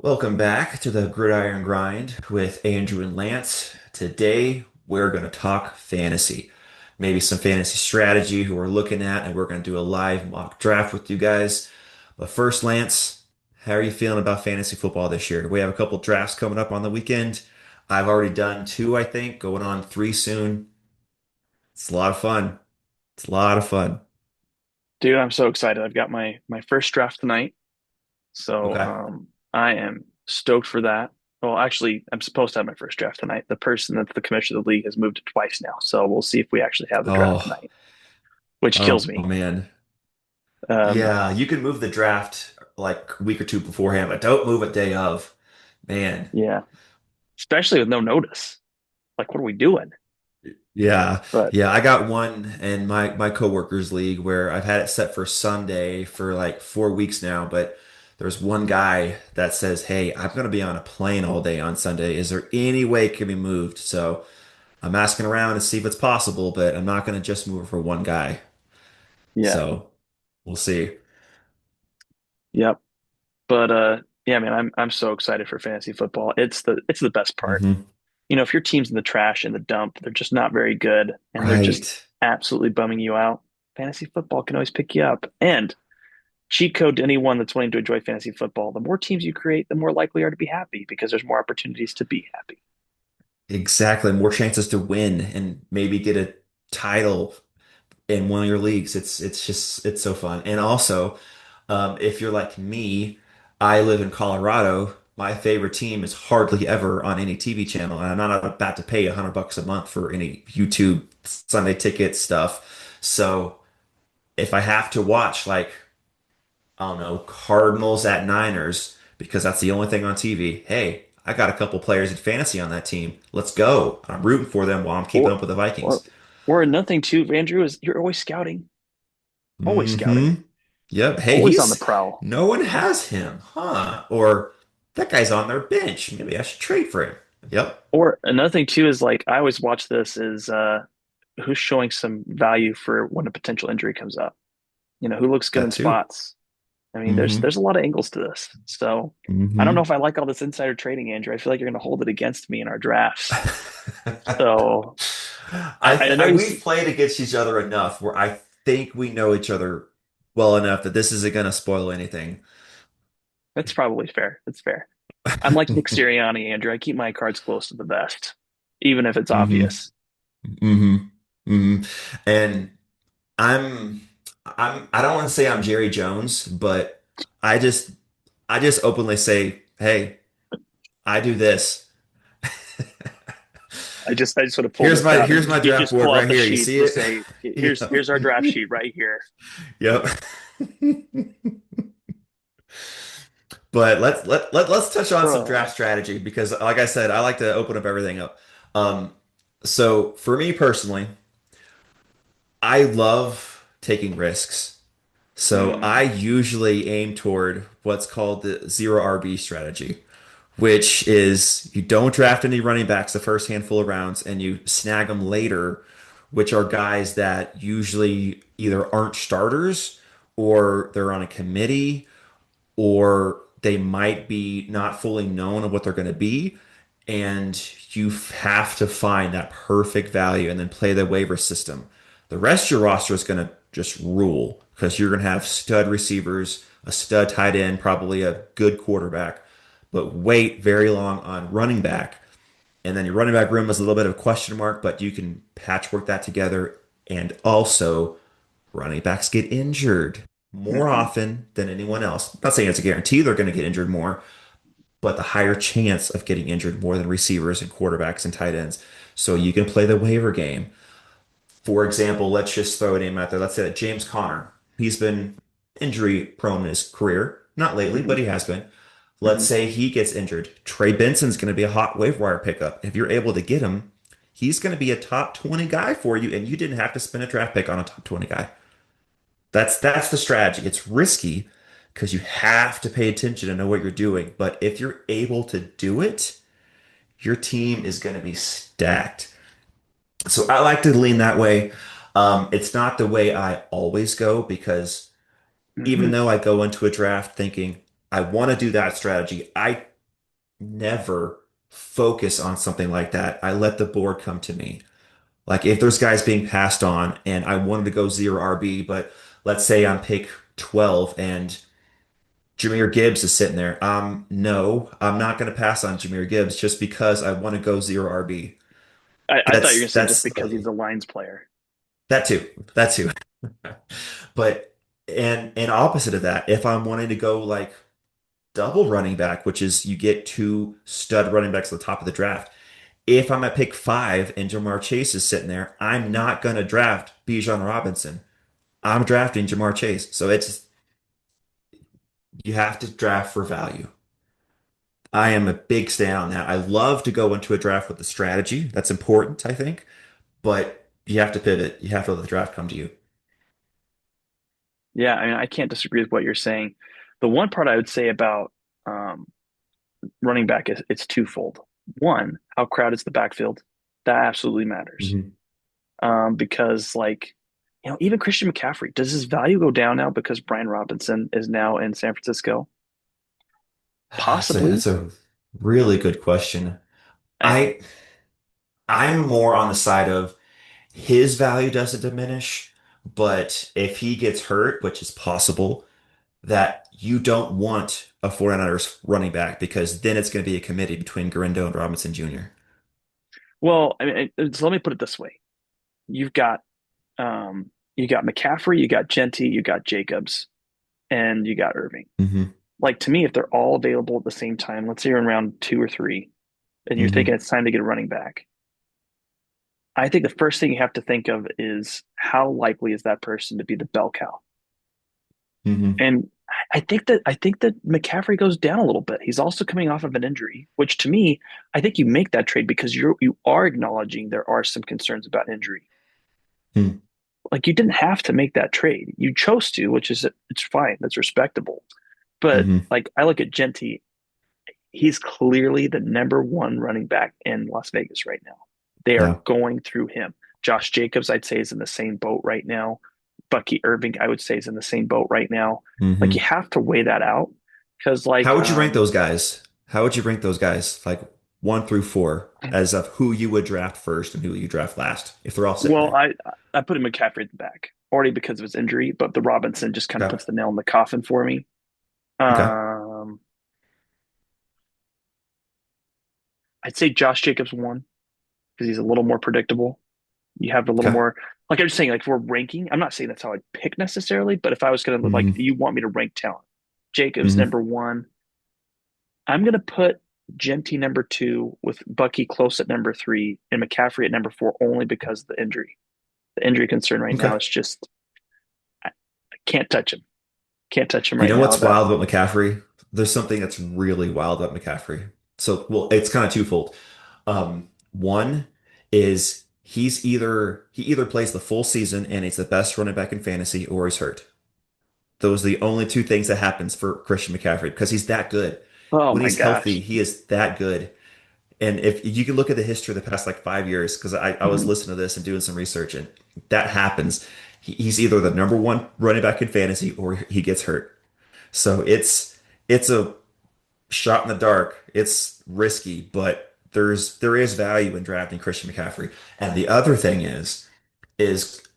Welcome back to the Gridiron Grind with Andrew and Lance. Today, we're going to talk fantasy, maybe some fantasy strategy who we're looking at, and we're going to do a live mock draft with you guys. But first, Lance, how are you feeling about fantasy football this year? We have a couple drafts coming up on the weekend. I've already done two, I think, going on three soon. It's a lot of fun. It's a lot of fun. Dude, I'm so excited. I've got my first draft tonight. So Okay. I am stoked for that. Well, actually, I'm supposed to have my first draft tonight. The person that's the commissioner of the league has moved it twice now. So we'll see if we actually have the draft Oh, tonight, which kills oh me. man. Um, Yeah, you can move the draft like a week or two beforehand, but don't move it day of. Man. yeah, especially with no notice. Like, what are we doing? Yeah. But Yeah, I got one in my coworkers league where I've had it set for Sunday for like 4 weeks now, but there's one guy that says, "Hey, I'm going to be on a plane all day on Sunday. Is there any way it can be moved?" So I'm asking around to see if it's possible, but I'm not going to just move it for one guy. yeah, So we'll see. yep. But yeah, man, I'm so excited for fantasy football. It's the best part. Hmm. If your team's in the trash in the dump, they're just not very good and they're just Right. absolutely bumming you out. Fantasy football can always pick you up. And cheat code to anyone that's wanting to enjoy fantasy football, the more teams you create, the more likely you are to be happy because there's more opportunities to be happy. Exactly. More chances to win and maybe get a title in one of your leagues. It's so fun. And also, if you're like me, I live in Colorado. My favorite team is hardly ever on any TV channel, and I'm not about to pay $100 a month for any YouTube Sunday ticket stuff. So if I have to watch like I don't know Cardinals at Niners because that's the only thing on TV, hey, I got a couple players in fantasy on that team. Let's go. I'm rooting for them while I'm keeping Or up with the or Vikings. or nothing too, Andrew, is you're always scouting. Always Hmm. scouting. Yep. Hey, Always on the he's prowl. no one has him, huh? Or that guy's on their bench. Maybe I should trade for him. Yep. Or another thing too is like I always watch this is who's showing some value for when a potential injury comes up. Who looks good That in too. spots. I mean, there's Hmm. there's a lot of angles to this. So I don't know Hmm. if I like all this insider trading, Andrew. I feel like you're going to hold it against me in our drafts. So I know you We've see. played against each other enough where I think we know each other well enough that this isn't going to spoil anything. That's probably fair. That's fair. I'm like Nick Sirianni, Andrew. I keep my cards close to the vest, even if it's Hmm. obvious. Hmm. Hmm. And I'm I don't want to say I'm Jerry Jones, but I just I just openly say, hey, I do this. I just would have pulled this out Here's and my you draft just board pull out right the here. You sheet and see just it? say, here's Yep. here's our draft sheet right here. Yep. But let's touch on some Oh, draft strategy because like I said, I like to open up everything up. Um, so for me personally, I love taking risks. So I mm, usually aim toward what's called the zero RB strategy, which is you don't draft any running backs the first handful of rounds and you snag them later, which are guys that usually either aren't starters or they're on a committee or they might be not fully known of what they're going to be. And you have to find that perfect value and then play the waiver system. The rest of your roster is going to just rule because you're going to have stud receivers, a stud tight end, probably a good quarterback, but wait very long on running back. And then your running back room is a little bit of a question mark, but you can patchwork that together. And also, running backs get injured more mhm. often than anyone else. I'm not saying it's a guarantee they're going to get injured more, but the higher chance of getting injured more than receivers and quarterbacks and tight ends. So you can play the waiver game. For example, let's just throw a name out there. Let's say that James Conner. He's been injury prone in his career. Not lately, but Mhm. he has been. Let's Mhm. say he gets injured. Trey Benson's going to be a hot waiver wire pickup. If you're able to get him, he's going to be a top 20 guy for you, and you didn't have to spend a draft pick on a top 20 guy. That's the strategy. It's risky because you have to pay attention and know what you're doing. But if you're able to do it, your team is going to be stacked. So I like to lean that way. It's not the way I always go because even Mhm. though I go into a draft thinking I want to do that strategy, I never focus on something like that. I let the board come to me. Like if there's guys being passed on and I wanted to go zero RB, but let's say I'm pick 12 and Jahmyr Gibbs is sitting there. No, I'm not going to pass on Jahmyr Gibbs just because I want to go zero RB. I thought you were That's gonna say just that's because he's silly. a Lions player. That too. That too. But and opposite of that, if I'm wanting to go like double running back, which is you get two stud running backs at the top of the draft. If I'm at pick 5 and Jamar Chase is sitting there, I'm not going to draft Bijan Robinson. I'm drafting Jamar Chase. So it's you have to draft for value. I am a big stand on that. I love to go into a draft with a strategy. That's important, I think, but you have to pivot. You have to let the draft come to you. Yeah, I mean, I can't disagree with what you're saying. The one part I would say about um, running back is it's twofold. One, how crowded is the backfield? That absolutely matters. Mhm. Because like, even Christian McCaffrey, does his value go down now because Brian Robinson is now in San Francisco? That's Possibly. a really good question. I, I I'm more on the side of his value doesn't diminish, but if he gets hurt, which is possible, that you don't want a 49ers running back because then it's going to be a committee between Garindo and Robinson Jr. well, I mean, so let me put it this way: you've got you got McCaffrey, you got Genty, you got Jacobs, and you got Irving. Hmm. Like to me, if they're all available at the same time, let's say you're in round 2 or 3, and you're thinking Hmm. it's time to get a running back, I think the first thing you have to think of is how likely is that person to be the bell cow? Hmm. And I think that McCaffrey goes down a little bit. He's also coming off of an injury, which to me, I think you make that trade because you are acknowledging there are some concerns about injury. Hmm. Like you didn't have to make that trade. You chose to, which is it's fine. That's respectable. But Hmm. like I look at Genty, he's clearly the number one running back in Las Vegas right now. They are Yeah. going through him. Josh Jacobs, I'd say, is in the same boat right now. Bucky Irving, I would say, is in the same boat right now. Like you Hmm. have to weigh that out because, How would you rank those guys? How would you rank those guys, like 1 through 4, as of who you would draft first and who you draft last, if they're all sitting well, there? I put him McCaffrey at the back already because of his injury, but the Robinson just kind of Okay. puts the nail in the coffin for me. Okay. Um, I'd say Josh Jacobs one because he's a little more predictable. You have a little Okay. more, like I'm just saying, like if we're ranking, I'm not saying that's how I'd pick necessarily, but if I was going to like, Hmm. you want me to rank talent, Jacobs Hmm. number one. I'm going to put Genty number two with Bucky close at number three and McCaffrey at number four only because of the injury. The injury concern right now Okay. is just I can't touch him. Can't touch him You right know now. what's That wild about McCaffrey? There's something that's really wild about McCaffrey. So, well, it's kind of twofold. One is he either plays the full season and he's the best running back in fantasy, or he's hurt. Those are the only two things that happens for Christian McCaffrey because he's that good. oh When my he's healthy, gosh. he is that good. And if you can look at the history of the past like 5 years, because I was Mhm. listening to this and doing some research, and that happens. He's either the number one running back in fantasy or he gets hurt. So it's a shot in the dark. It's risky, but there is value in drafting Christian McCaffrey. And the other thing is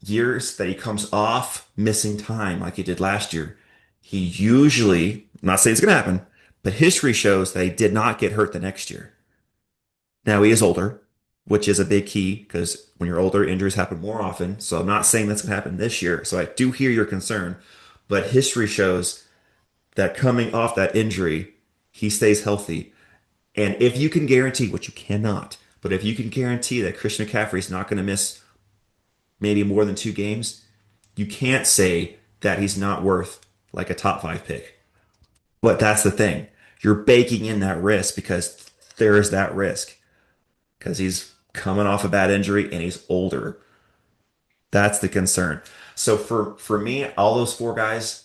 years that he comes off missing time like he did last year. He usually, I'm not saying it's gonna happen, but history shows that he did not get hurt the next year. Now he is older, which is a big key because when you're older, injuries happen more often. So I'm not saying that's gonna happen this year. So I do hear your concern, but history shows that coming off that injury, he stays healthy. And if you can guarantee, which you cannot, but if you can guarantee that Christian McCaffrey is not going to miss maybe more than 2 games, you can't say that he's not worth like a top 5 pick. But that's the thing. You're baking in that risk because there is that risk because he's coming off a bad injury and he's older. That's the concern. So for me, all those 4 guys,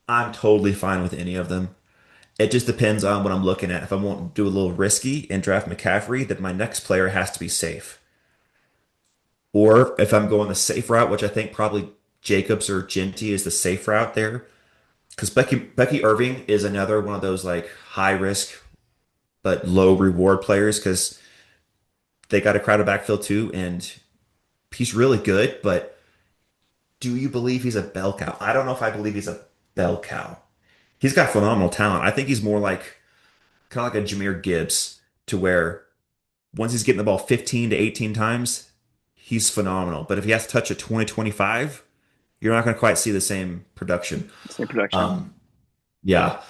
I'm totally fine with any of them. It just depends on what I'm looking at. If I want to do a little risky and draft McCaffrey, then my next player has to be safe. Or if I'm going the safe route, which I think probably Jacobs or Ginty is the safe route there, because Becky Irving is another one of those like high risk. but low reward players because they got a crowded backfield too, and he's really good. But do you believe he's a bell cow? I don't know if I believe he's a bell cow. He's got phenomenal talent. I think he's more like kind of like a Jahmyr Gibbs, to where once he's getting the ball 15 to 18 times, he's phenomenal. But if he has to touch it 20, 25, you're not going to quite see the same production. Same production. Um, yeah.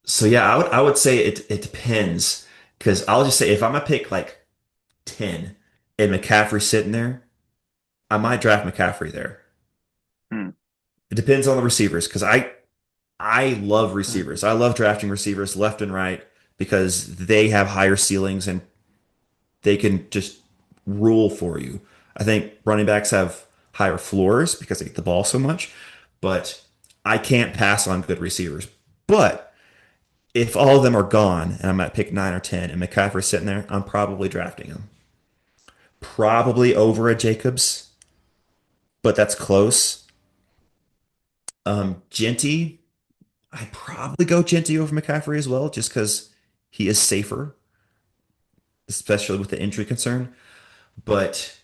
So yeah, I would say it depends because I'll just say if I'm gonna pick like 10 and McCaffrey's sitting there, I might draft McCaffrey there. Hmm. It depends on the receivers because I love receivers. I love drafting receivers left and right because they have higher ceilings and they can just rule for you. I think running backs have higher floors because they get the ball so much, but I can't pass on good receivers. But if all of them are gone and I'm at pick 9 or 10 and McCaffrey's sitting there, I'm probably drafting him. Probably over a Jacobs, but that's close. Genty, I'd probably go Genty over McCaffrey as well, just because he is safer, especially with the injury concern. But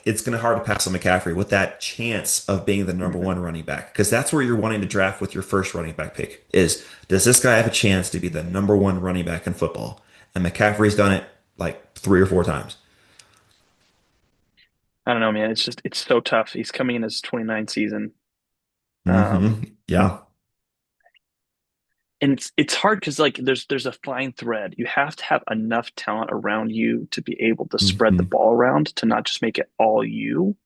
it's going to hard to pass on McCaffrey with that chance of being the number Mhm. one running back, because that's where you're wanting to draft with your first running back pick. Is does this guy have a chance to be the number one running back in football? And McCaffrey's done it like 3 or 4 times. I don't know, man. It's so tough. He's coming in his 29th season. Um, Yeah. and it's hard because like there's a fine thread. You have to have enough talent around you to be able to spread the hmm ball around to not just make it all you.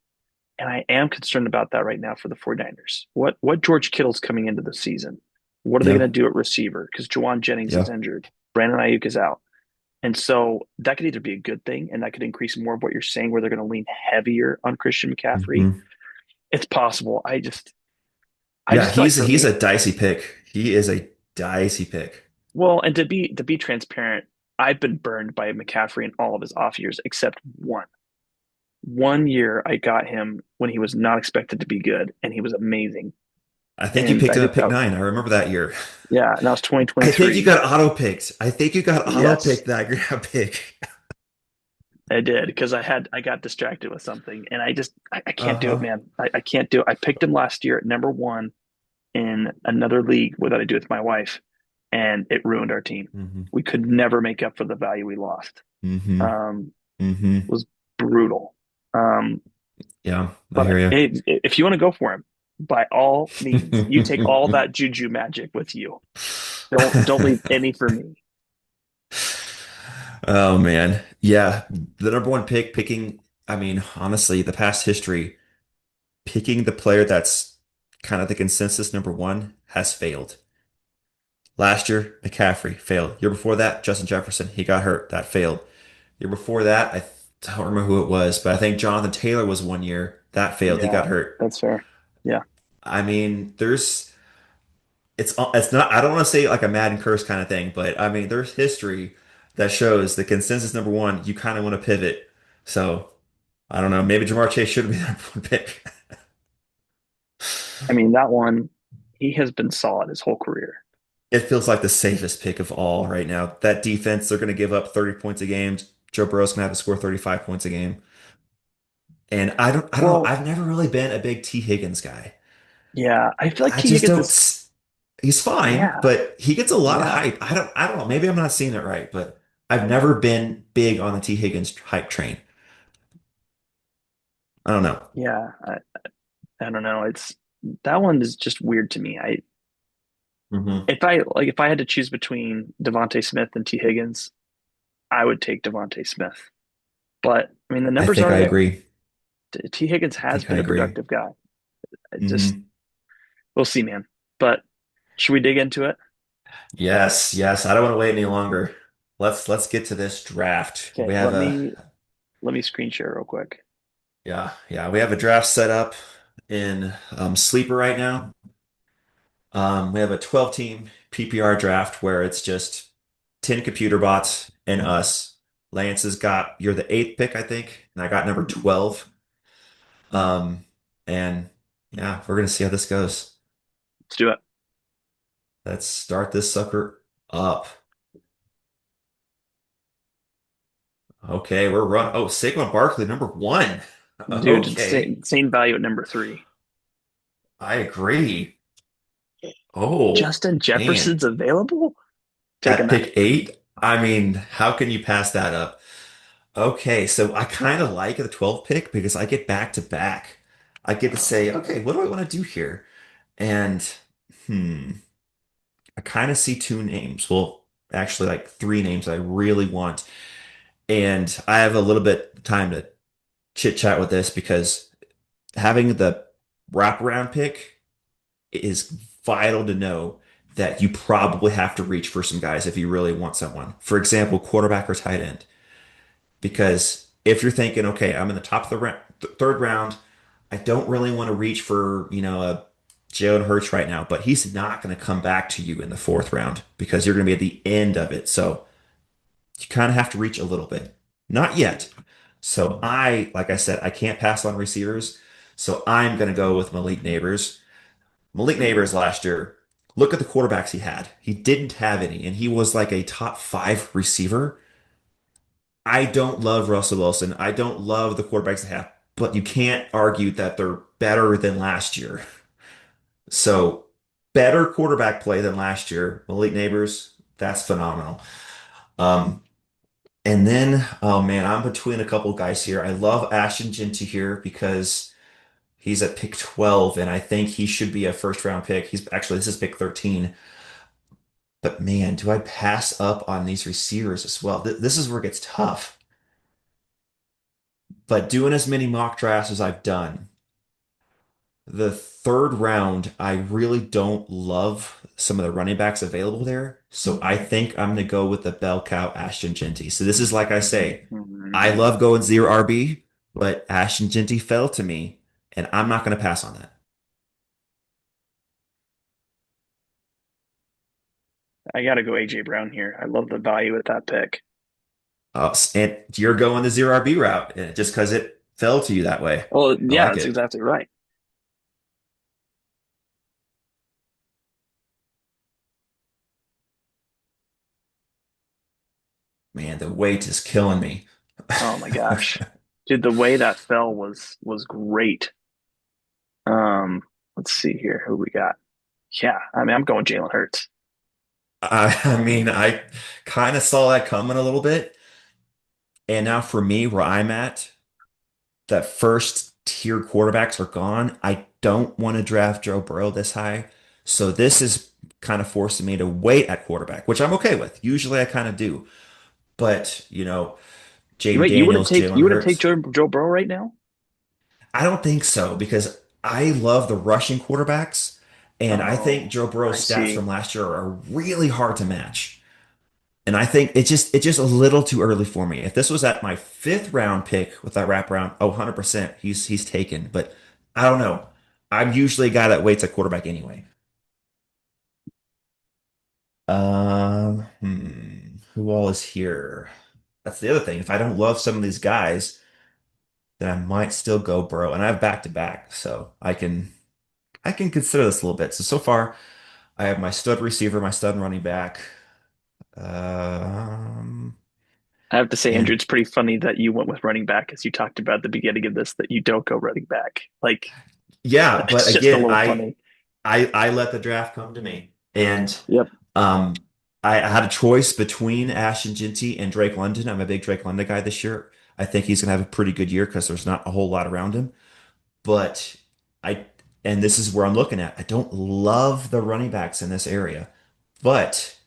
And I am concerned about that right now for the 49ers. What George Kittle's coming into the season? What are they going Yeah. to do at receiver? Because Juwan Jennings is Yeah. injured. Brandon Ayuk is out. And so that could either be a good thing and that could increase more of what you're saying, where they're going to lean heavier on Christian McCaffrey. hmm It's possible. I Yeah, just feel like for he's me, a dicey pick. He is a dicey pick. well, and to be transparent, I've been burned by McCaffrey in all of his off years except one. One year I got him when he was not expected to be good and he was amazing. I think you And picked I him think at pick that, 9. I remember that year. yeah, and that was I think you 2023. got auto picked. I think you got auto Yes, picked that grab pick. I did because I got distracted with something and I can't do it, Uh-huh. man. I can't do it. I picked him last year at number one in another league that I do with my wife, and it ruined our team. hmm We could never make up for the value we lost. hmm Um, hmm it was brutal. Um, Yeah, I but hear you. if you want to go for him, by all means, you take all that juju magic with you. Don't leave any for me. Oh man. Yeah, the number one pick picking, I mean, honestly, the past history, picking the player that's kind of the consensus number one has failed. Last year, McCaffrey failed. Year before that, Justin Jefferson, he got hurt. That failed. Year before that, I don't remember who it was, but I think Jonathan Taylor was one year. That failed. He Yeah, got hurt. that's fair. Yeah. I mean, it's not, I don't want to say like a Madden curse kind of thing, but I mean, there's history that shows the consensus number one, you kind of want to pivot. So I don't know. Maybe Jamar Chase should be the number one pick. I mean, that one, he has been solid his whole career. It feels like the safest pick of all right now. That defense, they're going to give up 30 points a game. Joe Burrow's going to have to score 35 points a game. And I don't know. Well, I've never really been a big T. Higgins guy. yeah, I feel like I T. just Higgins don't. is, He's fine, yeah, but he gets a lot of yeah, hype. I don't know. Maybe I'm not seeing it right, but I've never been big on the T. Higgins hype train. I don't know. yeah. I don't know. It's that one is just weird to me. hmm If I had to choose between Devonte Smith and T. Higgins, I would take Devonte Smith. But I mean, the I numbers think are I there. agree. T. Higgins I has think I been a agree. productive guy. It just hmm we'll see, man. But should we dig into it? Yes, yes. I don't want to wait any longer. Let's get to this draft. Okay, let me screen share real quick. We have a draft set up in Sleeper right now. We have a 12 team PPR draft where it's just 10 computer bots and us. Lance has got, you're the eighth pick, I think, and I got number Mhm. 12. Um, and yeah, we're gonna see how this goes. Let's do it. Let's start this sucker up. Okay, we're run. Oh, Saquon Barkley, number one. Dude, it's Okay, insane value at number three. I agree. Oh, Justin man. Jefferson's available? Taking At that. pick eight, I mean, how can you pass that up? Okay, so I kind of like the 12 pick because I get back to back. I get to say, okay, what do I want to do here? And hmm, I kind of see two names. Well, actually, like three names I really want. And I have a little bit of time to chit chat with this because having the wraparound pick is vital to know that you probably have to reach for some guys if you really want someone. For example, quarterback or tight end. Because if you're thinking, okay, I'm in the top of the third round, I don't really want to reach for, a Jalen Hurts right now, but he's not going to come back to you in the fourth round because you're going to be at the end of it. So you kind of have to reach a little bit. Not yet. So like I said, I can't pass on receivers. So I'm going to go with Malik Neighbors. Malik Neighbors last year, look at the quarterbacks he had. He didn't have any, and he was like a top five receiver. I don't love Russell Wilson. I don't love the quarterbacks they have, but you can't argue that they're better than last year. So better quarterback play than last year. Malik Neighbors, that's phenomenal. Um, and then, oh man, I'm between a couple guys here. I love Ashton Jinty here because he's at pick 12, and I think he should be a first round pick. He's actually, this is pick 13. But man, do I pass up on these receivers as well? This is where it gets tough. But doing as many mock drafts as I've done, the third round, I really don't love some of the running backs available there. So I think I'm going to go with the bell cow Ashton Genty. So this is like I say, I Mhm. love going zero RB, but Ashton Genty fell to me, and I'm not going to pass on that. I got to go AJ Brown here. I love the value at that pick. And you're going the zero RB route just because it fell to you that way. Well, I yeah, like that's it. exactly right. Man, the weight is killing me. Oh my gosh. Dude, the way that fell was great. Um, let's see here who we got. Yeah, I mean, I'm going Jalen Hurts. I mean, I kind of saw that coming a little bit. And now for me, where I'm at, that first tier quarterbacks are gone. I don't want to draft Joe Burrow this high. So this is kind of forcing me to wait at quarterback, which I'm okay with. Usually I kind of do. But, Jaden Wait, Daniels, Jalen you wouldn't take Hurts, Joe Burrow right now? I don't think so because I love the rushing quarterbacks. And I think Oh, Joe I Burrow's stats see. from last year are really hard to match. And I think it's just a little too early for me. If this was at my fifth round pick with that wraparound, oh, 100%, he's taken. But I don't know. I'm usually a guy that waits at quarterback anyway. Who all is here? That's the other thing. If I don't love some of these guys, then I might still go Burrow. And I have back to back, so I can consider this a little bit. So far, I have my stud receiver, my stud running back. Um, I have to say, Andrew, and it's pretty funny that you went with running back as you talked about at the beginning of this, that you don't go running back. Like, yeah, but it's just a again, little I funny. I I let the draft come to me, and Yep. um, I had a choice between Ashton Jinty and Drake London. I'm a big Drake London guy this year. I think he's gonna have a pretty good year because there's not a whole lot around him. But I and this is where I'm looking at. I don't love the running backs in this area, but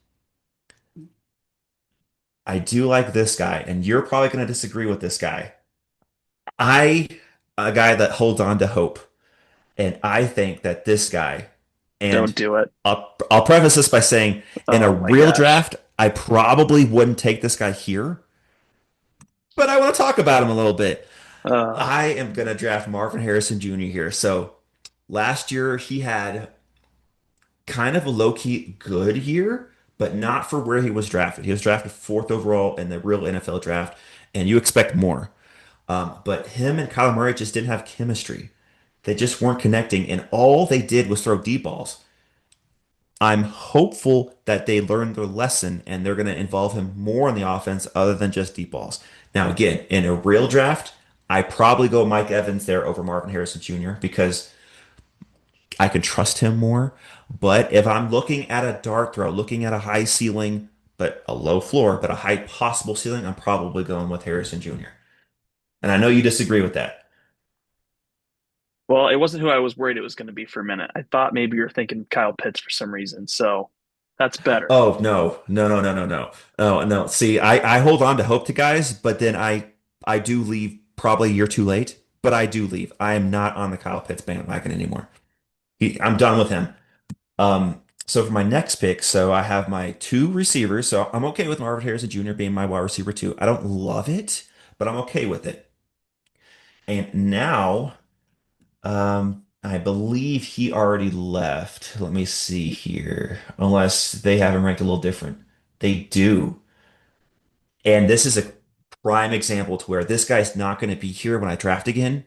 I do like this guy, and you're probably gonna disagree with this guy. I a guy that holds on to hope. And I think that this guy, and Don't do it. I'll preface this by saying, in a Oh my real gosh. draft, I probably wouldn't take this guy here, but I want to talk about him a little bit. Uh, I am going to draft Marvin Harrison Jr. here. So last year, he had kind of a low-key good year, but not for where he was drafted. He was drafted fourth overall in the real NFL draft, and you expect more. But him and Kyler Murray just didn't have chemistry. They just weren't connecting, and all they did was throw deep balls. I'm hopeful that they learn their lesson and they're going to involve him more in the offense other than just deep balls. Now, again, in a real draft, I probably go Mike Evans there over Marvin Harrison Jr. because I can trust him more. But if I'm looking at a dart throw, looking at a high ceiling, but a low floor, but a high possible ceiling, I'm probably going with Harrison Jr. And I know you disagree with that. Well, it wasn't who I was worried it was going to be for a minute. I thought maybe you were thinking Kyle Pitts for some reason. So that's better. Oh, no, no, no, no, no, no. Oh, no. See, I hold on to hope to guys, but then I do leave probably a year too late, but I do leave. I am not on the Kyle Pitts bandwagon anymore. I'm done with him. So for my next pick, so I have my two receivers. So I'm okay with Marvin Harrison Jr. being my wide receiver too. I don't love it, but I'm okay with it. And now, I believe he already left. Let me see here, unless they have him ranked a little different. They do. And this is a prime example to where this guy's not going to be here when I draft again.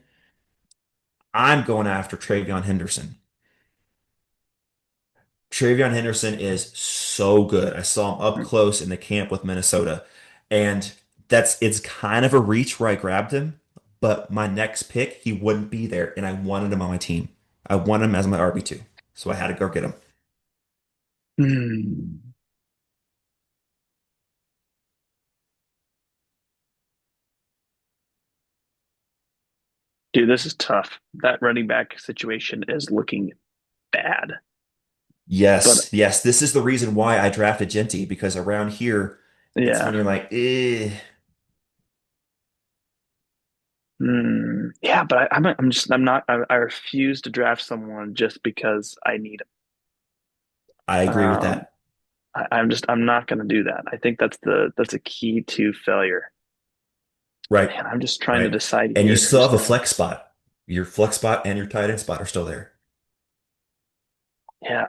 I'm going after Travion Henderson. Travion Henderson is so good. I saw him up close in the camp with Minnesota. And it's kind of a reach where I grabbed him, but my next pick, he wouldn't be there, and I wanted him on my team. I want him as my RB2. So I had to go get him. Hmm. Dude, this is tough. That running back situation is looking bad. But Yes, yes, this is the reason why I drafted Genty, because around here, it's when yeah. you're like, eh. Yeah, but I'm not, I refuse to draft someone just because I need I him. agree with that. I'm not going to do that. I think that's a key to failure. Right, Man, I'm just trying to right. decide And you here still who's have a going. flex spot. Your flex spot and your tight end spot are still there. Yeah,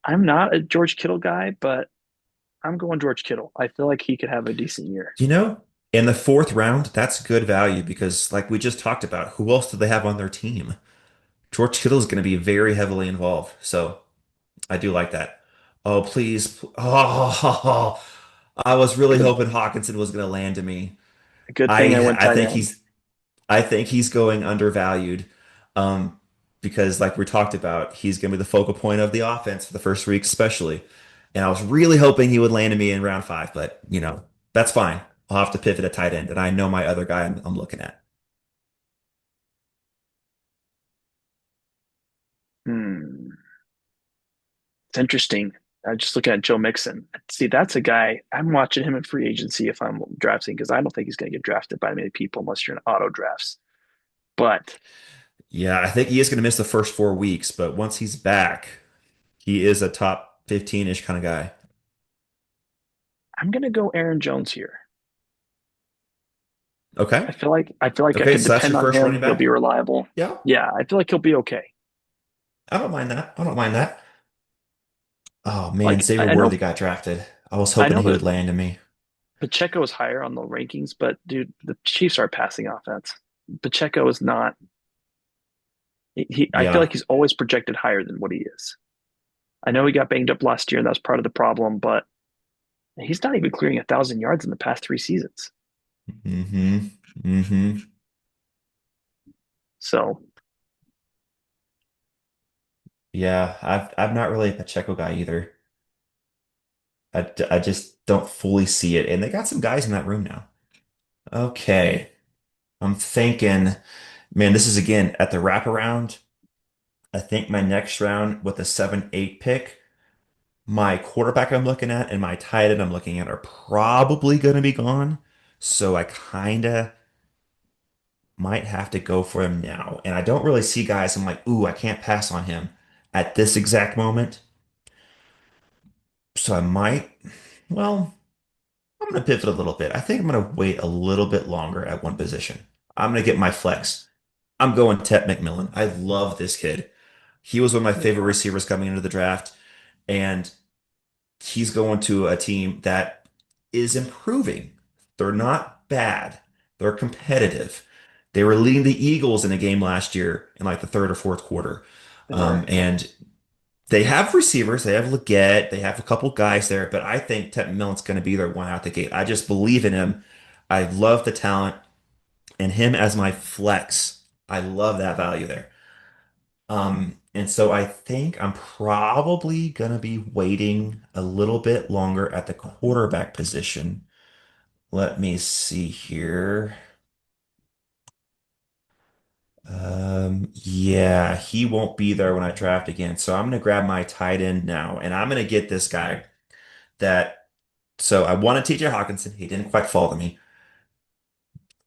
I'm not a George Kittle guy, but I'm going George Kittle. I feel like he could have a decent year. You know, in the fourth round, that's good value because, like we just talked about, who else do they have on their team? George Kittle is going to be very heavily involved. So I do like that. Oh, please. Oh, I was really Good, hoping Hawkinson was going to land to me. good thing I I went I tight think end. he's going undervalued. Um, because like we talked about, he's going to be the focal point of the offense for the first week, especially. And I was really hoping he would land to me in round five, but that's fine. I'll have to pivot a tight end, and I know my other guy I'm looking at. Hmm. It's interesting. I just look at Joe Mixon. See, that's a guy I'm watching him in free agency if I'm drafting because I don't think he's going to get drafted by many people unless you're in auto drafts. But Yeah, I think he is going to miss the first 4 weeks, but once he's back, he is a top 15-ish kind of guy. I'm going to go Aaron Jones here. Okay. I feel like I Okay, can so that's depend your on first him. running He'll be back? reliable. Yeah, Yeah, I feel like he'll be okay. I don't mind that. I don't mind that. Oh man, Like Xavier I Worthy know got drafted. I was I hoping know he that would land to me. Pacheco is higher on the rankings, but dude, the Chiefs are a passing offense. Pacheco is not. I feel Yeah. like he's always projected higher than what he is. I know he got banged up last year, and that's part of the problem, but he's not even clearing 1,000 yards in the past 3 seasons. Mm-hmm. Mm-hmm. So Yeah, I'm not really a Pacheco guy either. I just don't fully see it. And they got some guys in that room now. Okay. I'm thinking, man, this is again at the wraparound. I think my next round with a 7-8 pick, my quarterback I'm looking at and my tight end I'm looking at are probably going to be gone. So I kind of might have to go for him now. And I don't really see guys I'm like, ooh, I can't pass on him at this exact moment. So I might, well, I'm going to pivot a little bit. I think I'm going to wait a little bit longer at one position. I'm going to get my flex. I'm going Tet McMillan. I love this kid. He was one of my favorite yeah, receivers coming into the draft, and he's going to a team that is improving. They're not bad. They're competitive. They were leading the Eagles in a game last year in like the third or fourth quarter. they were. And They have receivers. They have Leggett. They have a couple guys there, but I think Tevin Millen's going to be their one out the gate. I just believe in him. I love the talent and him as my flex. I love that value there. And so I think I'm probably going to be waiting a little bit longer at the quarterback position. Let me see here. Yeah, he won't be there when I draft again. So I'm gonna grab my tight end now, and I'm gonna get this guy that. So I wanted TJ Hawkinson. He didn't quite fall to me.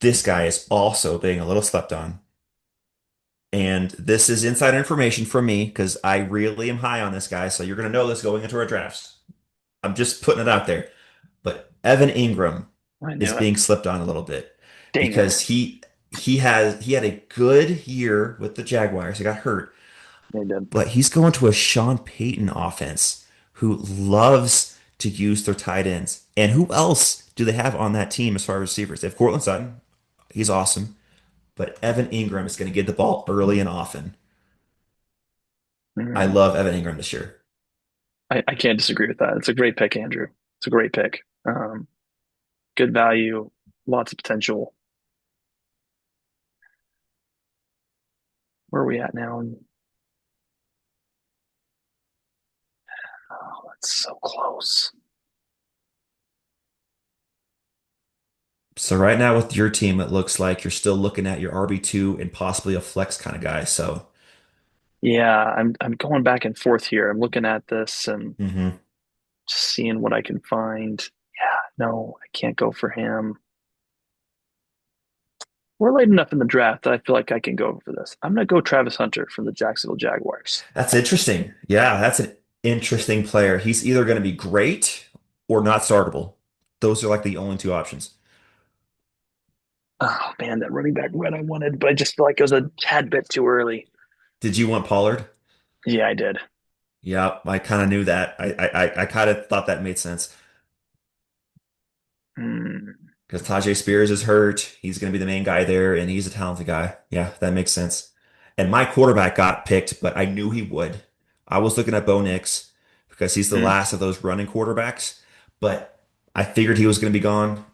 This guy is also being a little slept on. And this is inside information from me because I really am high on this guy. So you're gonna know this going into our drafts. I'm just putting it out there. But Evan Ingram I is knew it. being slipped on a little bit Dang it. because he had a good year with the Jaguars. He got hurt, They did. but he's going to a Sean Payton offense who loves to use their tight ends. And who else do they have on that team as far as receivers? They have Cortland Sutton. He's awesome. But Evan Ingram is going to get the ball early and often. I Mm. love Evan Ingram this year. I can't disagree with that. It's a great pick, Andrew. It's a great pick. Good value, lots of potential. Where are we at now? Oh, that's so close. So right now with your team, it looks like you're still looking at your RB2 and possibly a flex kind of guy. So, Yeah, I'm going back and forth here. I'm looking at this and mhm. seeing what I can find. Yeah, no, I can't go for him. We're late enough in the draft that I feel like I can go for this. I'm gonna go Travis Hunter from the Jacksonville Jaguars. That's interesting. Yeah, that's an interesting player. He's either going to be great or not startable. Those are like the only two options. Oh man, that running back went I wanted, but I just feel like it was a tad bit too early. Did you want Pollard? Yeah, I did. Yeah, I kind of knew that. I kind of thought that made sense Hmm. because Tajay Spears is hurt. He's going to be the main guy there, and he's a talented guy. Yeah, that makes sense. And my quarterback got picked, but I knew he would. I was looking at Bo Nix because he's the Hmm. last of those running quarterbacks, but I figured he was going to be gone.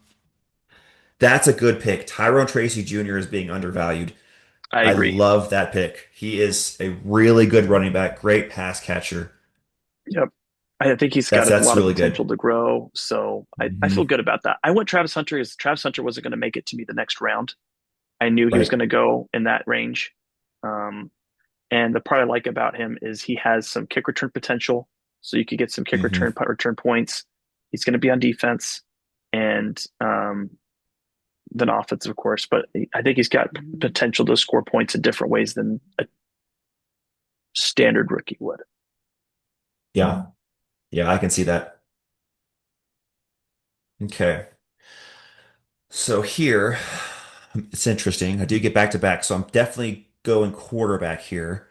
That's a good pick. Tyrone Tracy Jr. is being undervalued. I I agree. love that pick. He is a really good running back, great pass catcher. Yep. I think he's That's got a that's lot of really good. potential to grow. So I feel Hmm. good about that. I went Travis Hunter because Travis Hunter wasn't going to make it to me the next round. I knew he was Right. going to go in that range. Um, and the part I like about him is he has some kick return potential. So you could get some kick Hmm. return, punt return points. He's going to be on defense and then offense, of course. But I think he's got potential to score points in different ways than a standard rookie would. Yeah. Yeah, I can see that. Okay. So here, it's interesting. I do get back to back, so I'm definitely going quarterback here.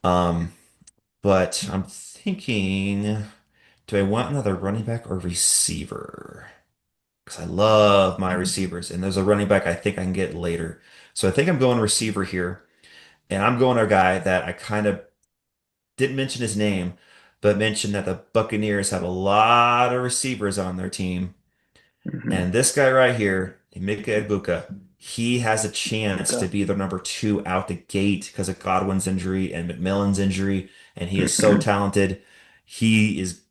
Um, but I'm thinking, do I want another running back or receiver? Because I love my receivers, and there's a running back I think I can get later. So I think I'm going receiver here, and I'm going a guy that I kind of didn't mention his name, but mentioned that the Buccaneers have a lot of receivers on their team. Mm-hmm. And this guy right here, Emeka Egbuka, he has a chance to be the number two out the gate because of Godwin's injury and McMillan's injury, and he is so Mm-hmm. talented. He is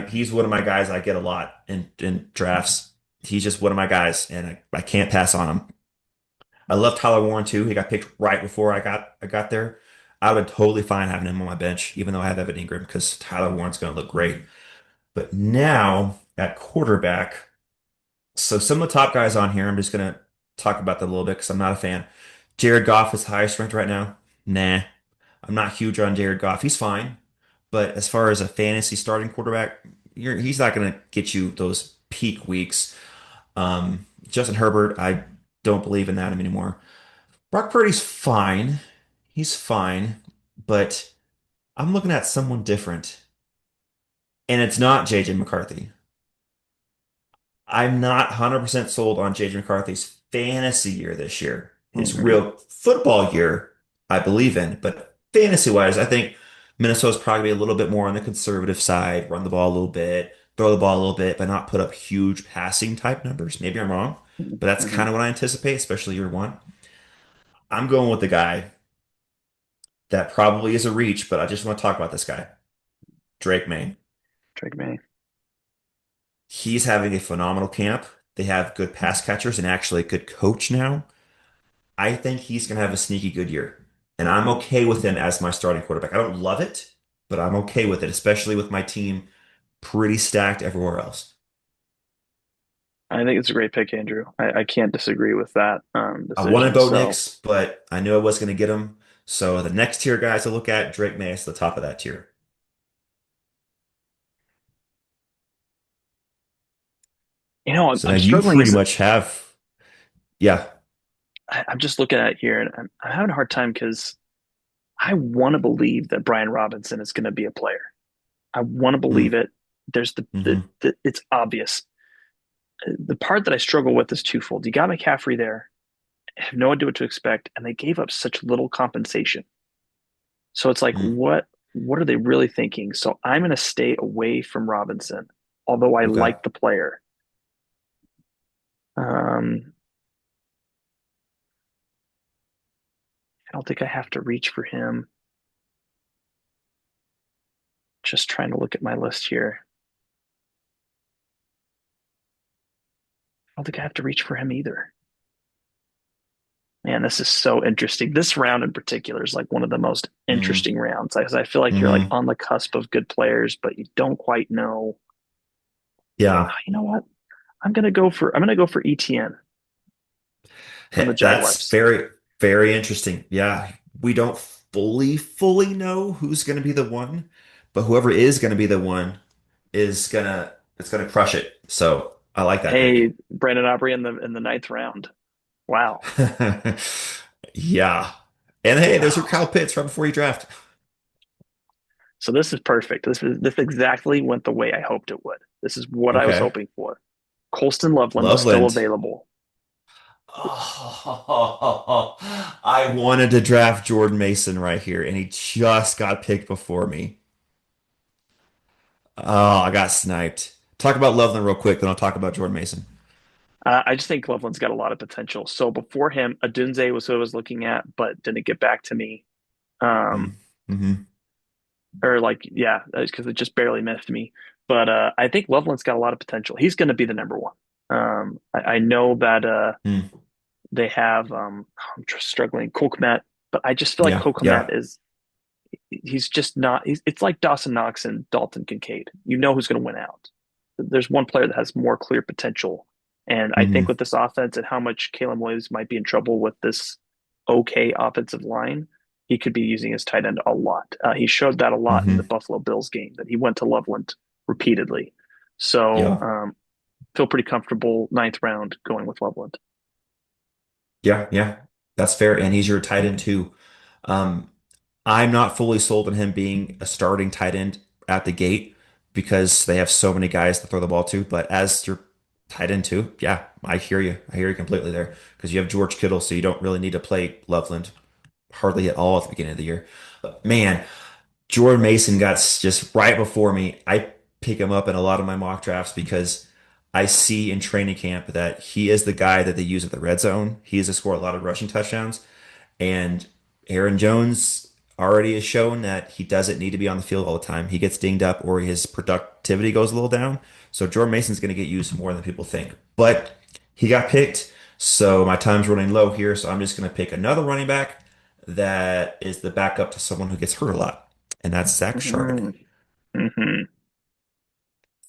he's one of my guys I get a lot in drafts. He's just one of my guys, and I can't pass on him. I love Tyler Warren too. He got picked right before I got there. I would totally fine having him on my bench, even though I have Evan Ingram, because Tyler Warren's going to look great. But now at quarterback, so some of the top guys on here, I'm just going to talk about them a little bit because I'm not a fan. Jared Goff is highest ranked right now. Nah, I'm not huge on Jared Goff. He's fine, but as far as a fantasy starting quarterback, he's not going to get you those peak weeks. Justin Herbert, I don't believe in that anymore. Brock Purdy's fine. He's fine, but I'm looking at someone different, and it's not JJ McCarthy. I'm not 100% sold on JJ McCarthy's fantasy year this year. His Mm-hmm. real football year, I believe in, but fantasy wise, I think Minnesota's probably a little bit more on the conservative side, run the ball a little bit, throw the ball a little bit, but not put up huge passing type numbers. Maybe I'm wrong, but that's Mm-hmm. kind of what I anticipate, especially year one. I'm going with the guy that probably is a reach, but I just want to talk about this guy, Drake May. Drake May. He's having a phenomenal camp. They have good pass catchers and actually a good coach now. I think he's going to have a sneaky good year. And I'm okay with him as my starting quarterback. I don't love it, but I'm okay with it, especially with my team pretty stacked everywhere else. I think it's a great pick, Andrew. I can't disagree with that I wanted decision. Bo So, Nix, but I knew I was going to get him. So the next tier guys to look at, Drake May is the top of that tier. So now I'm you struggling pretty as much have, yeah. I'm just looking at it here, and I'm having a hard time because I want to believe that Brian Robinson is going to be a player. I want to believe Mm, it. There's hmm it's obvious. The part that I struggle with is twofold. You got McCaffrey there, I have no idea what to expect, and they gave up such little compensation. So it's like, mm, what are they really thinking? So I'm going to stay away from Robinson, although I okay. like the player. Um, I don't think I have to reach for him. Just trying to look at my list here. I don't think I have to reach for him either. Man, this is so interesting. This round in particular is like one of the most Mm, interesting rounds. I feel like you're like hmm on the cusp of good players, but you don't quite know. Yeah. You know what? I'm gonna go for ETN from the That's Jaguars. very, very interesting. Yeah. We don't fully know who's going to be the one, but whoever is going to be the one it's going to crush it. So I like that pick. Hey, Brandon Aubrey in the ninth round. Wow. Yeah. And hey, there's your Oh, Kyle Pitts right before you draft. so this is perfect. This exactly went the way I hoped it would. This is what I was Okay. hoping for. Colston Loveland was still Loveland. available. Oh, I wanted to draft Jordan Mason right here, and he just got picked before me. Oh, I got sniped. Talk about Loveland real quick, then I'll talk about Jordan Mason. I just think Loveland's got a lot of potential. So before him, Adunze was who I was looking at, but didn't get back to me. Mm, Um, hmm or like, yeah, because it just barely missed me. But I think Loveland's got a lot of potential. He's going to be the number one. I know that mm. they have, I'm just struggling, Kolkmet, but I just feel like Yeah, Kolkmet yeah. he's just not, it's like Dawson Knox and Dalton Kincaid. You know who's going to win out. There's one player that has more clear potential. And I think hmm with this offense and how much Kalen Williams might be in trouble with this okay offensive line, he could be using his tight end a lot. He showed that a lot in the hmm Buffalo Bills game that he went to Loveland repeatedly. So Yeah, feel pretty comfortable ninth round going with Loveland. yeah. That's fair. And he's your tight end too. Um, I'm not fully sold on him being a starting tight end at the gate because they have so many guys to throw the ball to. But as your tight end too, yeah, I hear you. I hear you completely there because you have George Kittle, so you don't really need to play Loveland hardly at all at the beginning of the year. But man, Jordan Mason got just right before me. I pick him up in a lot of my mock drafts because I see in training camp that he is the guy that they use at the red zone. He has to score a lot of rushing touchdowns. And Aaron Jones already has shown that he doesn't need to be on the field all the time. He gets dinged up or his productivity goes a little down. So Jordan Mason's going to get used more than people think. But he got picked. So my time's running low here. So I'm just going to pick another running back that is the backup to someone who gets hurt a lot. And that's Zach Charbonnet. Mm-hmm. Mm-hmm.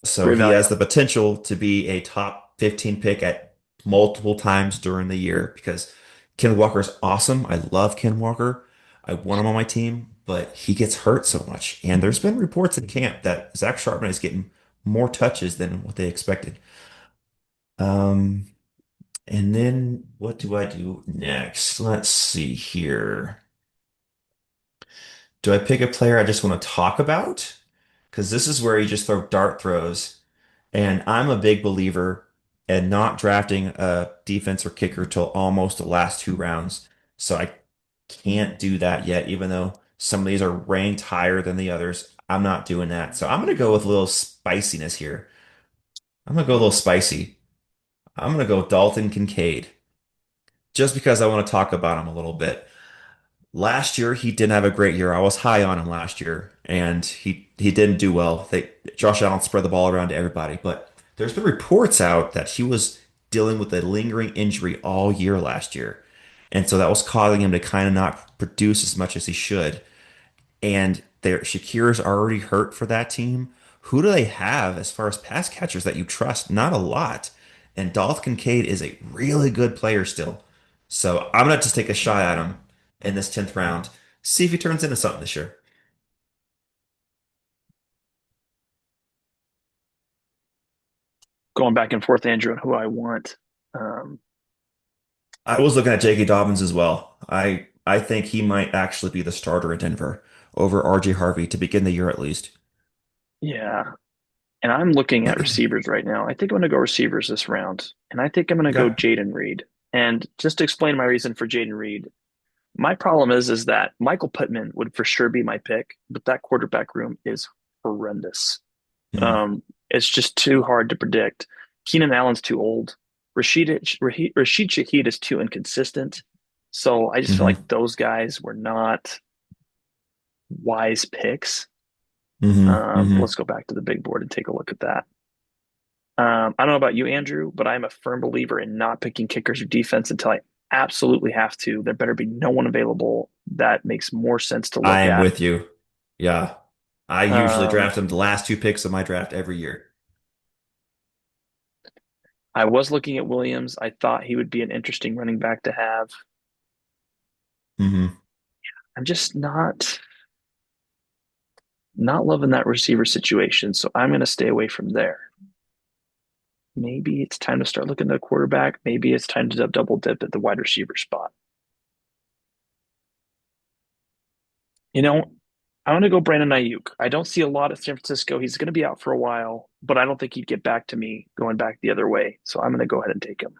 So Great he value. has the potential to be a top 15 pick at multiple times during the year because Ken Walker's awesome. I love Ken Walker. I want him on my team, but he gets hurt so much. And there's been reports in camp that Zach Charbonnet is getting more touches than what they expected. Um, and then what do I do next? Let's see here. Do I pick a player I just want to talk about? Because this is where you just throw dart throws. And I'm a big believer in not drafting a defense or kicker till almost the last two rounds. So I can't do that yet, even though Some of these are ranked higher than the others. I'm not doing that. So I'm going to go with a little spiciness here. I'm going to go a little spicy. I'm going to go Dalton Kincaid just because I want to talk about him a little bit. Last year, he didn't have a great year. I was high on him last year, and he didn't do well. Josh Allen spread the ball around to everybody, but there's been reports out that he was dealing with a lingering injury all year last year, and so that was causing him to kind of not produce as much as he should. And Shakira's already hurt for that team. Who do they have as far as pass catchers that you trust? Not a lot. And Dolph Kincaid is a really good player still. So I'm gonna just take a shot at him in this 10th round. See if he turns into something this year. Going back and forth, Andrew, on who I want. Um, I was looking at J.K. Dobbins as well. I think he might actually be the starter in Denver over R.J. Harvey to begin the year at least. yeah, and I'm looking at receivers right now. I think I'm going to go receivers this round, and I think I'm going to go Okay. Jaden Reed. And just to explain my reason for Jaden Reed, my problem is that Michael Pittman would for sure be my pick, but that quarterback room is horrendous. Mhm. Um, it's just too hard to predict. Keenan Allen's too old. Rashid Shaheed is too inconsistent. So I just feel like Mhm. those guys were not wise picks. Mhm. Let's Mhm. go back to the big board and take a look at that. I don't know about you, Andrew, but I'm a firm believer in not picking kickers or defense until I absolutely have to. There better be no one available that makes more sense to I look am at. with you. Yeah. I usually Um, draft them the last two picks of my draft every year. I was looking at Williams. I thought he would be an interesting running back to have. Hmm. I'm just not loving that receiver situation, so I'm going to stay away from there. Maybe it's time to start looking at the quarterback. Maybe it's time to double dip at the wide receiver spot. You know, I want to go Brandon Ayuk. I don't see a lot at San Francisco. He's going to be out for a while, but I don't think he'd get back to me going back the other way. So I'm going to go ahead and take him.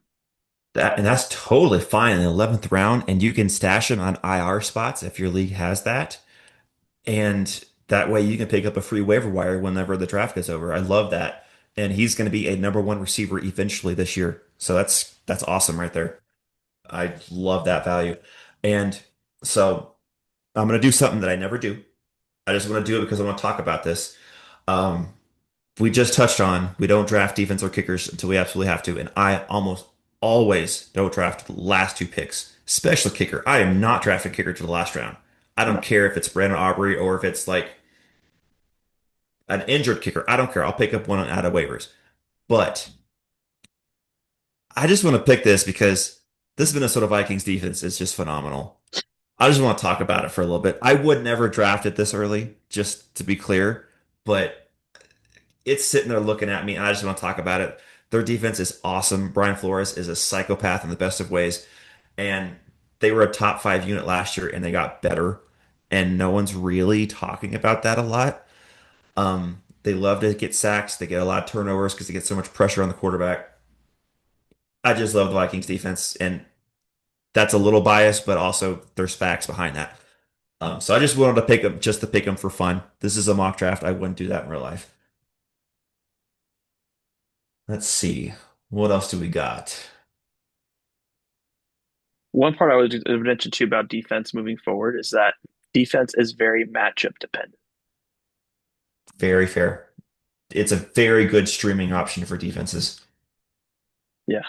That's totally fine in the 11th round, and you can stash him on IR spots if your league has that. And that way you can pick up a free waiver wire whenever the draft gets over. I love that. And he's going to be a number one receiver eventually this year. So that's awesome right there. I love that value. And so I'm going to do something that I never do. I just want to do it because I want to talk about this. Um, we just touched on we don't draft defense or kickers until we absolutely have to, and I almost always don't draft the last two picks, especially kicker. I am not drafting kicker to the last round. I don't No. care if it's Brandon Aubrey or if it's like an injured kicker. I don't care. I'll pick up one out of waivers. But I just want to pick this because this Minnesota Vikings defense is just phenomenal. I just want to talk about it for a little bit. I would never draft it this early, just to be clear, but it's sitting there looking at me, and I just want to talk about it. Their defense is awesome. Brian Flores is a psychopath in the best of ways, and they were a top five unit last year, and they got better. And no one's really talking about that a lot. They love to get sacks. They get a lot of turnovers because they get so much pressure on the quarterback. I just love the Vikings defense, and that's a little biased, but also there's facts behind that. So I just wanted to pick them just to pick them for fun. This is a mock draft. I wouldn't do that in real life. Let's see. What else do we got? One part I would mention too about defense moving forward is that defense is very matchup dependent. Very fair. It's a very good streaming option for defenses. Yeah.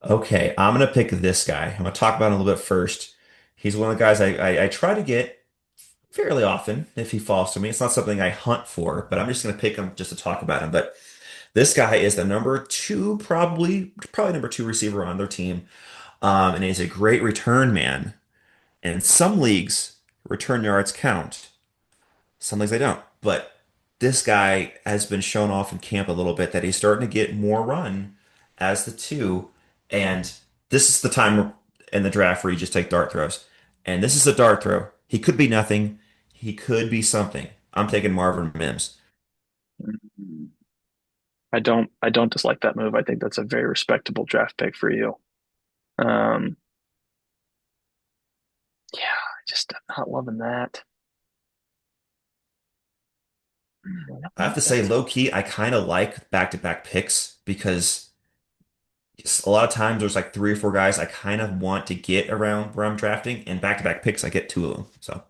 Okay, I'm gonna pick this guy. I'm gonna talk about him a little bit first. He's one of the guys I try to get fairly often if he falls to me. It's not something I hunt for, but I'm just gonna pick him just to talk about him. But this guy is the number two, probably number two receiver on their team. And he's a great return man. And in some leagues, return yards count. Some leagues they don't. But this guy has been shown off in camp a little bit that he's starting to get more run as the two. And this is the time in the draft where you just take dart throws. And this is a dart throw. He could be nothing. He could be something. I'm taking Marvin Mims. I don't dislike that move. I think that's a very respectable draft pick for you. Um, yeah. Just not loving that. I have to say, low key, I kind of like back-to-back picks because a lot of times there's like three or four guys I kind of want to get around where I'm drafting, and back-to-back picks, I get two of them. So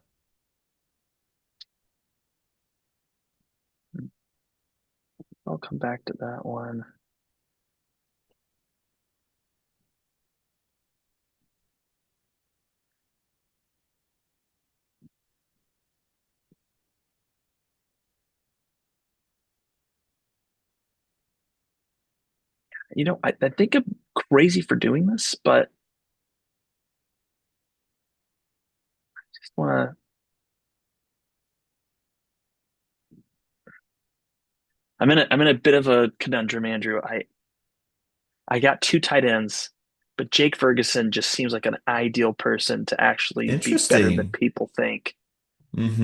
I'll come back to that one. I think I'm crazy for doing this, but I just want to. I'm in a bit of a conundrum, Andrew. I got two tight ends, but Jake Ferguson just seems like an ideal person to actually be better than interesting. people think.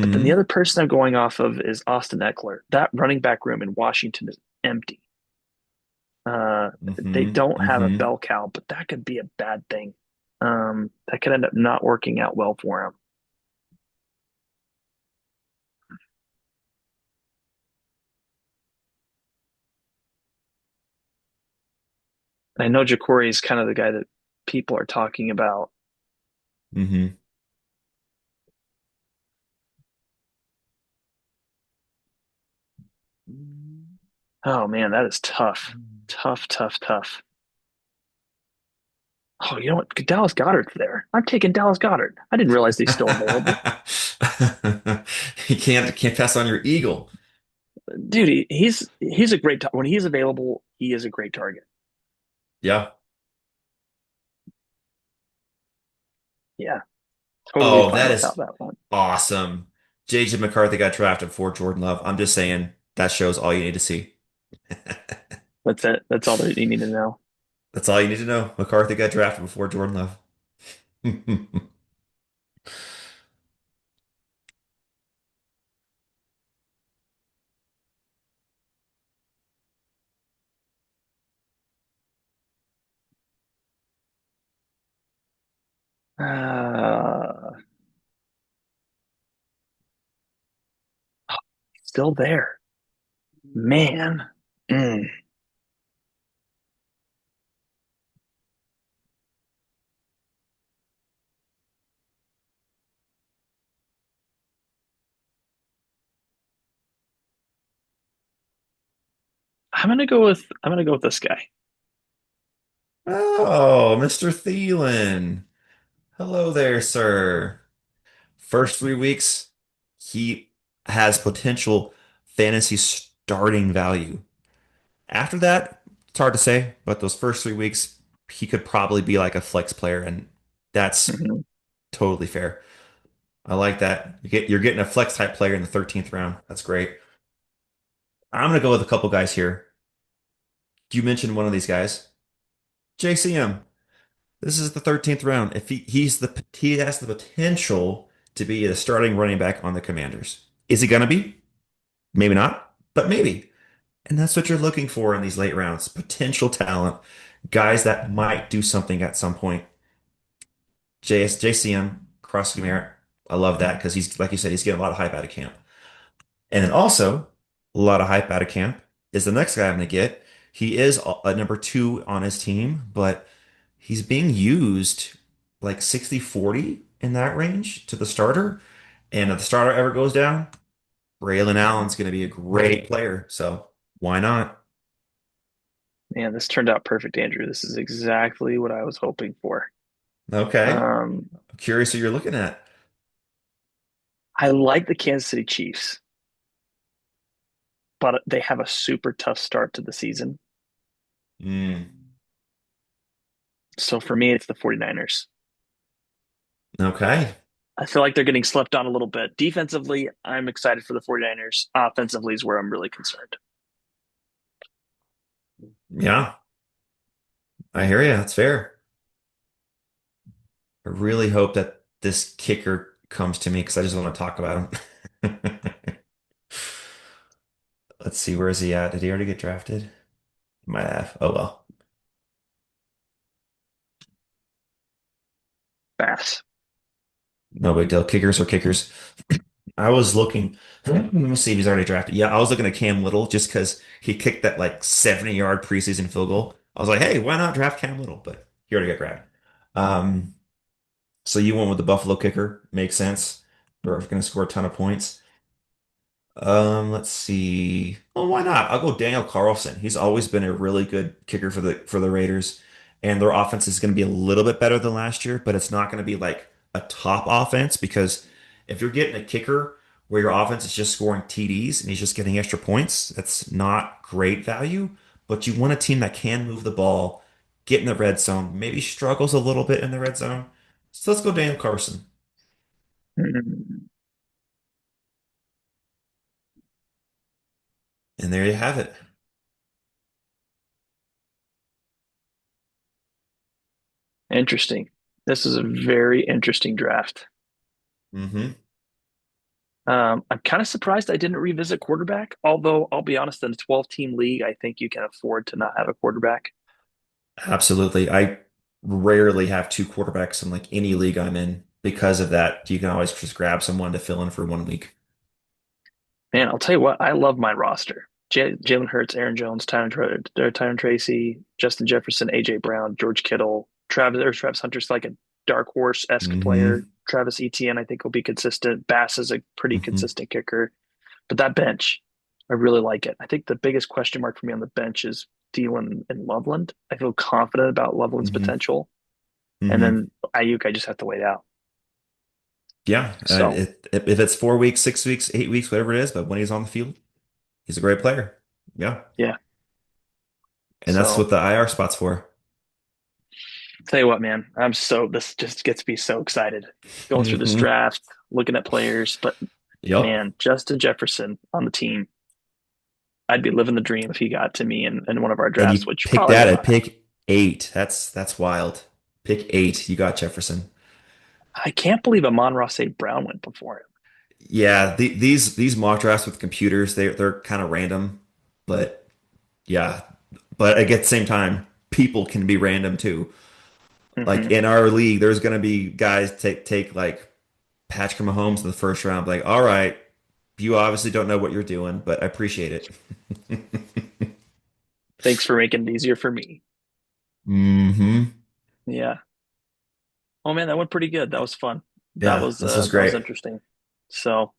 But then the Mm-hmm. other person I'm going off of is Austin Eckler. That running back room in Washington is empty. Uh, they Mm-hmm. don't have a Mm-hmm. bell cow, but that could be a bad thing. That could end up not working out well for him. And I know Ja'Cory is kind of the guy that people are talking about. Mm-hmm. Oh man, that is tough. Tough, tough, tough. Oh, you know what? Dallas Goddard's there. I'm taking Dallas Goddard. I didn't realize he's still available. You can't pass on your eagle. Dude, he's a great when he's available, he is a great target. Yeah. Yeah, totally Oh, fine that without is that one. awesome. JJ McCarthy got drafted for Jordan Love. I'm just saying that shows all you need to see. That's it. That's all that you need to know. That's all you need to know. McCarthy got drafted before Jordan Love. Uh, Still there, man. Mm. I'm gonna go with this guy. Oh, Mr. Thielen. Hello there, sir. First 3 weeks, he has potential fantasy starting value. After that, it's hard to say, but those first 3 weeks, he could probably be like a flex player, and that's Mhm. totally fair. I like that. You're getting a flex type player in the 13th round. That's great. I'm gonna go with a couple guys here. You mentioned one of these guys, JCM. This is the 13th round. If he has the potential to be a starting running back on the Commanders. Is he gonna be? Maybe not, but maybe. And that's what you're looking for in these late rounds. Potential talent, guys that might do something at some point. JCM, cross merit. I love that because he's like you said, he's getting a lot of hype out of camp. And then also a lot of hype out of camp is the next guy I'm gonna get. He is a number two on his team, but he's being used like 60-40 in that range to the starter. And if the starter ever goes down, Braylon Allen's going to be a great player. So why not? Man, this turned out perfect, Andrew. This is exactly what I was hoping for. Okay. Um, I'm curious who you're looking at. I like the Kansas City Chiefs, but they have a super tough start to the season. Mm, So for me, it's the 49ers. okay. I feel like they're getting slept on a little bit. Defensively, I'm excited for the 49ers. Offensively is where I'm really concerned. Yeah, I hear you. That's fair. I really hope that this kicker comes to me because I just want to talk about him. Let's see, where is he at? Did he already get drafted? He might have. Oh well. Bass. No big deal. Kickers are kickers. I was looking. Let me see if he's already drafted. Yeah, I was looking at Cam Little just because he kicked that like 70-yard preseason field goal. I was like, hey, why not draft Cam Little? But he already got grabbed. Um, so you went with the Buffalo kicker. Makes sense. They're going to score a ton of points. Let's see. Well, why not? I'll go Daniel Carlson. He's always been a really good kicker for the Raiders, and their offense is going to be a little bit better than last year, but it's not going to be like a top offense because if you're getting a kicker where your offense is just scoring TDs and he's just getting extra points, that's not great value. But you want a team that can move the ball, get in the red zone, maybe struggles a little bit in the red zone. So let's go Daniel Carlson. Hmm. And there you have it. Interesting. This is a very interesting draft. Hmm. I'm kind of surprised I didn't revisit quarterback, although I'll be honest, in a 12-team league, I think you can afford to not have a quarterback. Absolutely. I rarely have two quarterbacks in like any league I'm in because of that. You can always just grab someone to fill in for 1 week. Man, I'll tell you what, I love my roster. Jalen Hurts, Aaron Jones, Tyron Tracy, Justin Jefferson, AJ Brown, George Kittle, Travis Hunter's like a dark horse-esque player. Hmm. Travis Etienne, I think, will be consistent. Bass is a pretty Hmm. consistent kicker. But that bench, I really like it. I think the biggest question mark for me on the bench is Thielen and Loveland. I feel confident about Loveland's Hmm. potential. And Hmm. then Ayuk, I just have to wait out. Yeah. So, If it's 4 weeks, 6 weeks, 8 weeks, whatever it is, but when he's on the field, he's a great player. Yeah. yeah. And that's So, what the IR spot's for. tell you what, man, this just gets me so excited going through this Hmm. draft, looking at players. But Yep. man, Justin Jefferson on the team, I'd be living the dream if he got to me in one of our And drafts, you which pick probably that will at not happen. pick 8. That's wild. Pick 8. You got Jefferson. I can't believe Amon-Ra St. Brown went before him. Yeah, these mock drafts with computers, they're kind of random, but yeah, but at the same time, people can be random too. Like Hmm. in our league, there's gonna be guys take like Patrick Mahomes in the first round. Like, all right, you obviously don't know what you're doing, but I appreciate it. Thanks for making it easier for me. Hmm. Yeah. Oh man, that went pretty good. That was fun. Yeah, this was That was great. interesting. So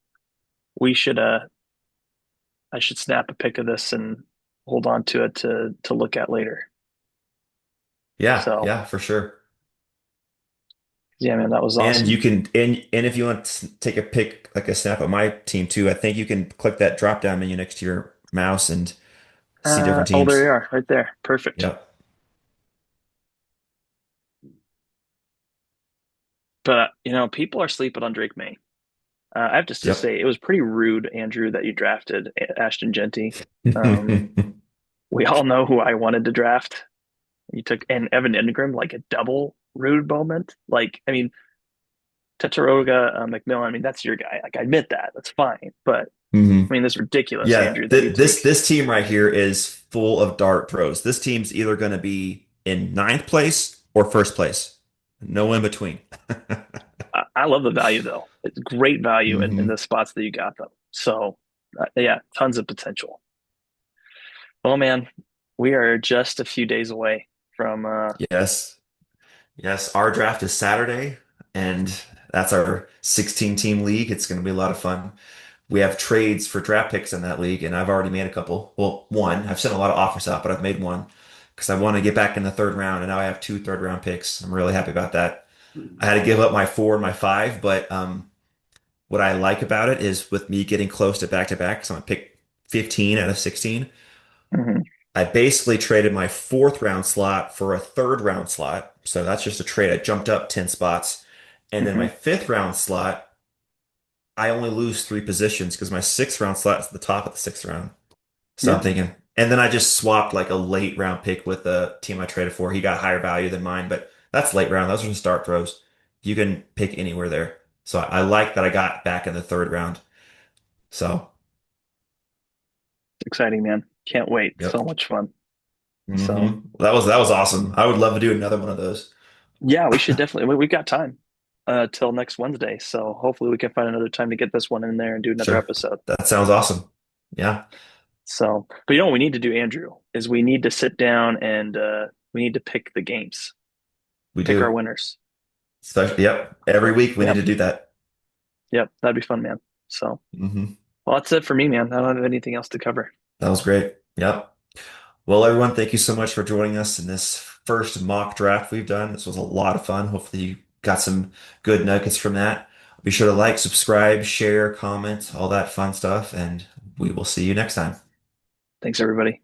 we should I should snap a pic of this and hold on to it to look at later. Yeah, So yeah, for sure. yeah, man, that was And you awesome. can and if you want to take a pic like a snap of my team too, I think you can click that drop down menu next to your mouse and see different Oh, there teams. you are, right there. Perfect. Yep. But people are sleeping on Drake May. I have just to Yep. say, it was pretty rude, Andrew, that you drafted Ashton Genty. Um, we all know who I wanted to draft. You took and Evan Ingram like a double rude moment. Like, I mean, Tataroga McMillan. I mean, that's your guy. Like, I admit that. That's fine. But Hmm. I mean, this is ridiculous, Yeah, Andrew, that you this take. this team right here is full of dart throws. This team's either going to be in ninth place or first place. No in between. I love the value though. It's great value in Hmm. the spots that you got them. So, yeah, tons of potential. Well, man, we are just a few days away from. Yes. Yes, our draft is Saturday, and that's our 16 team league. It's going to be a lot of fun. We have trades for draft picks in that league, and I've already made a couple. Well, one. I've sent a lot of offers out, but I've made one because I want to get back in the third round, and now I have two third round picks. I'm really happy about that. I had to give up my 4 and my 5, but what I like about it is with me getting close to back, so I'm gonna pick 15 out of 16. Mhm. I basically traded my fourth round slot for a third round slot. So that's just a trade. I jumped up 10 spots. And then my Mhm. fifth round slot, I only lose 3 positions because my sixth round slot is at the top of the sixth round. So I'm Yeah, thinking, and then I just swapped like a late round pick with the team I traded for. He got higher value than mine, but that's late round. Those are just dart throws. You can pick anywhere there. So I like that I got back in the third round. So, it's exciting, man. Can't wait. So yep. much fun. So, Hmm. That was awesome. I would love to do another one of those. yeah, we should definitely. We've got time. till next Wednesday. So hopefully we can find another time to get this one in there and do another Sure. episode. That sounds awesome. Yeah, So, but you know what we need to do, Andrew, is we need to sit down and we need to pick the games, we pick our do. winners. Yep. Every week we need Yep, to do that. yep, that'd be fun, man. So, Hmm. well, that's it for me, man. I don't have anything else to cover. That was great. Yep. Well, everyone, thank you so much for joining us in this first mock draft we've done. This was a lot of fun. Hopefully, you got some good nuggets from that. Be sure to like, subscribe, share, comment, all that fun stuff, and we will see you next time. Thanks, everybody.